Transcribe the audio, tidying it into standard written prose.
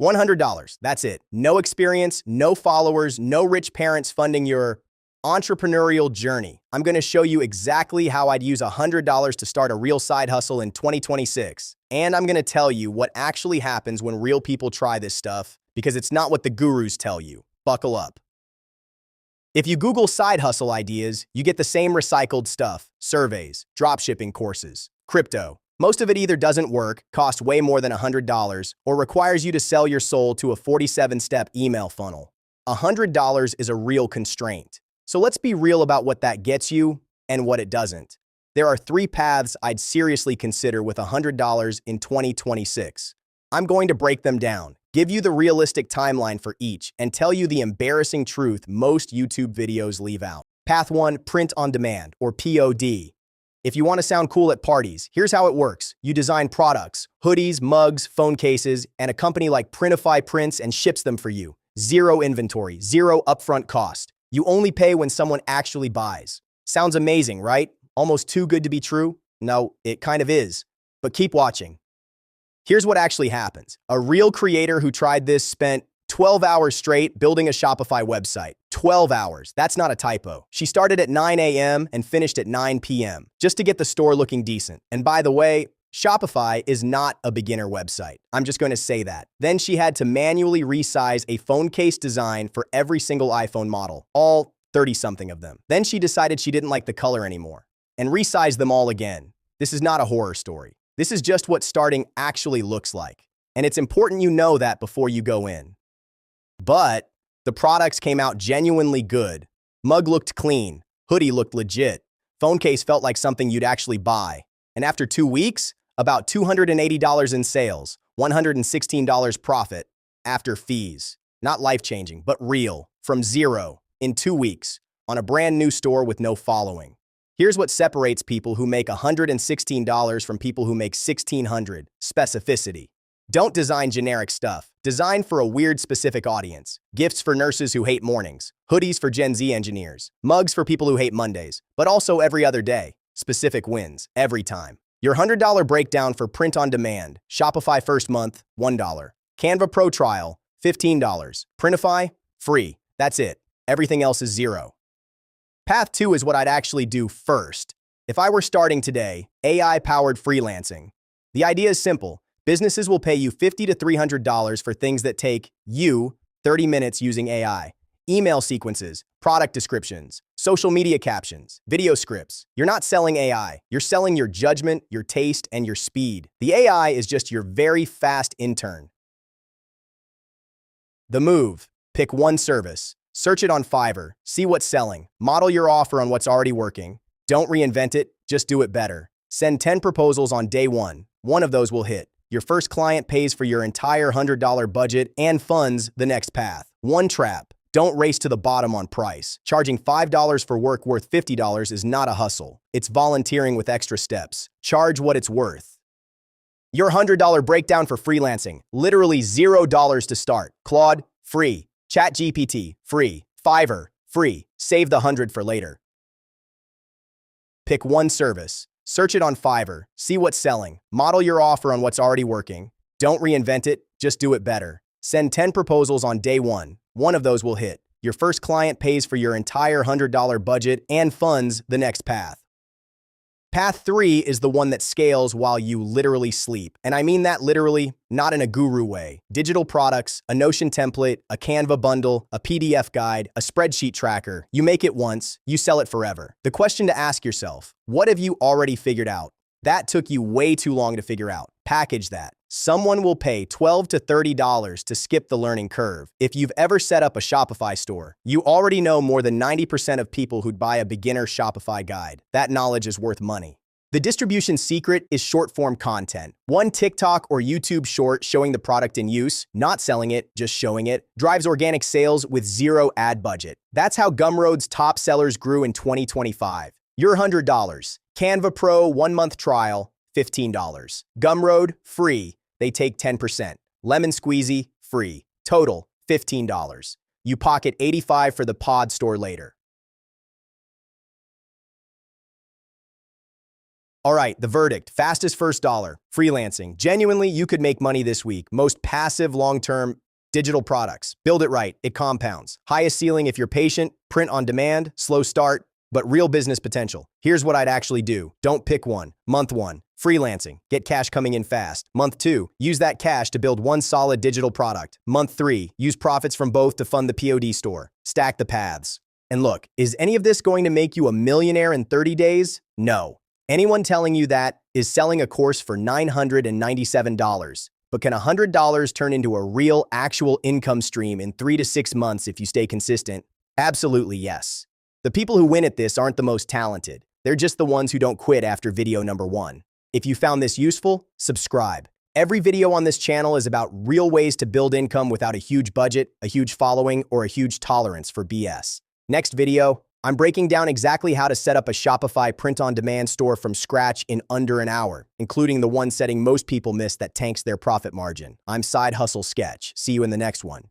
$100. That's it. No experience, no followers, no rich parents funding your entrepreneurial journey. I'm going to show you exactly how I'd use $100 to start a real side hustle in 2026. And I'm going to tell you what actually happens when real people try this stuff, because it's not what the gurus tell you. Buckle up. If you Google side hustle ideas, you get the same recycled stuff: surveys, dropshipping courses, crypto. Most of it either doesn't work, costs way more than $100, or requires you to sell your soul to a 47-step email funnel. $100 is a real constraint. So let's be real about what that gets you and what it doesn't. There are 3 paths I'd seriously consider with $100 in 2026. I'm going to break them down, give you the realistic timeline for each, and tell you the embarrassing truth most YouTube videos leave out. Path 1, print on demand, or POD. If you want to sound cool at parties, here's how it works. You design products, hoodies, mugs, phone cases, and a company like Printify prints and ships them for you. Zero inventory, zero upfront cost. You only pay when someone actually buys. Sounds amazing, right? Almost too good to be true? No, it kind of is. But keep watching. Here's what actually happens. A real creator who tried this spent 12 hours straight building a Shopify website. 12 hours. That's not a typo. She started at 9 a.m. and finished at 9 p.m. just to get the store looking decent. And by the way, Shopify is not a beginner website. I'm just going to say that. Then she had to manually resize a phone case design for every single iPhone model, all 30-something of them. Then she decided she didn't like the color anymore and resized them all again. This is not a horror story. This is just what starting actually looks like. And it's important you know that before you go in. But the products came out genuinely good. Mug looked clean. Hoodie looked legit. Phone case felt like something you'd actually buy. And after 2 weeks, about $280 in sales, $116 profit after fees. Not life-changing, but real. From zero in 2 weeks on a brand new store with no following. Here's what separates people who make $116 from people who make $1,600. Specificity. Don't design generic stuff. Design for a weird specific audience. Gifts for nurses who hate mornings. Hoodies for Gen Z engineers. Mugs for people who hate Mondays. But also every other day. Specific wins. Every time. Your $100 breakdown for print on demand. Shopify first month, $1. Canva Pro trial, $15. Printify, free. That's it. Everything else is $0. Path 2 is what I'd actually do first. If I were starting today, AI-powered freelancing. The idea is simple. Businesses will pay you $50 to $300 for things that take you 30 minutes using AI. Email sequences, product descriptions, social media captions, video scripts. You're not selling AI. You're selling your judgment, your taste, and your speed. The AI is just your very fast intern. The move. Pick one service. Search it on Fiverr. See what's selling. Model your offer on what's already working. Don't reinvent it. Just do it better. Send 10 proposals on day 1. One of those will hit. Your first client pays for your entire $100 budget and funds the next path. One trap. Don't race to the bottom on price. Charging $5 for work worth $50 is not a hustle. It's volunteering with extra steps. Charge what it's worth. Your $100 breakdown for freelancing. Literally $0 to start. Claude, free. ChatGPT, free. Fiverr, free. Save the 100 for later. Pick one service. Search it on Fiverr. See what's selling. Model your offer on what's already working. Don't reinvent it. Just do it better. Send 10 proposals on day 1. One of those will hit. Your first client pays for your entire $100 budget and funds the next path. Path 3 is the one that scales while you literally sleep. And I mean that literally, not in a guru way. Digital products, a Notion template, a Canva bundle, a PDF guide, a spreadsheet tracker. You make it once, you sell it forever. The question to ask yourself, what have you already figured out? That took you way too long to figure out. Package that. Someone will pay $12 to $30 to skip the learning curve. If you've ever set up a Shopify store, you already know more than 90% of people who'd buy a beginner Shopify guide. That knowledge is worth money. The distribution secret is short-form content. One TikTok or YouTube short showing the product in use, not selling it, just showing it, drives organic sales with zero ad budget. That's how Gumroad's top sellers grew in 2025. Your $100. Canva Pro 1-month trial, $15. Gumroad, free. They take 10%. Lemon Squeezy, free. Total, $15. You pocket $85 for the pod store later. All right, the verdict. Fastest first dollar. Freelancing. Genuinely, you could make money this week. Most passive, long-term digital products. Build it right. It compounds. Highest ceiling if you're patient. Print on demand. Slow start, but real business potential. Here's what I'd actually do. Don't pick one. Month 1. Freelancing. Get cash coming in fast. Month 2. Use that cash to build one solid digital product. Month 3. Use profits from both to fund the POD store. Stack the paths. And look, is any of this going to make you a millionaire in 30 days? No. Anyone telling you that is selling a course for $997. But can $100 turn into a real, actual income stream in 3 to 6 months if you stay consistent? Absolutely yes. The people who win at this aren't the most talented. They're just the ones who don't quit after video number 1. If you found this useful, subscribe. Every video on this channel is about real ways to build income without a huge budget, a huge following, or a huge tolerance for BS. Next video, I'm breaking down exactly how to set up a Shopify print-on-demand store from scratch in under an hour, including the one setting most people miss that tanks their profit margin. I'm Side Hustle Sketch. See you in the next one.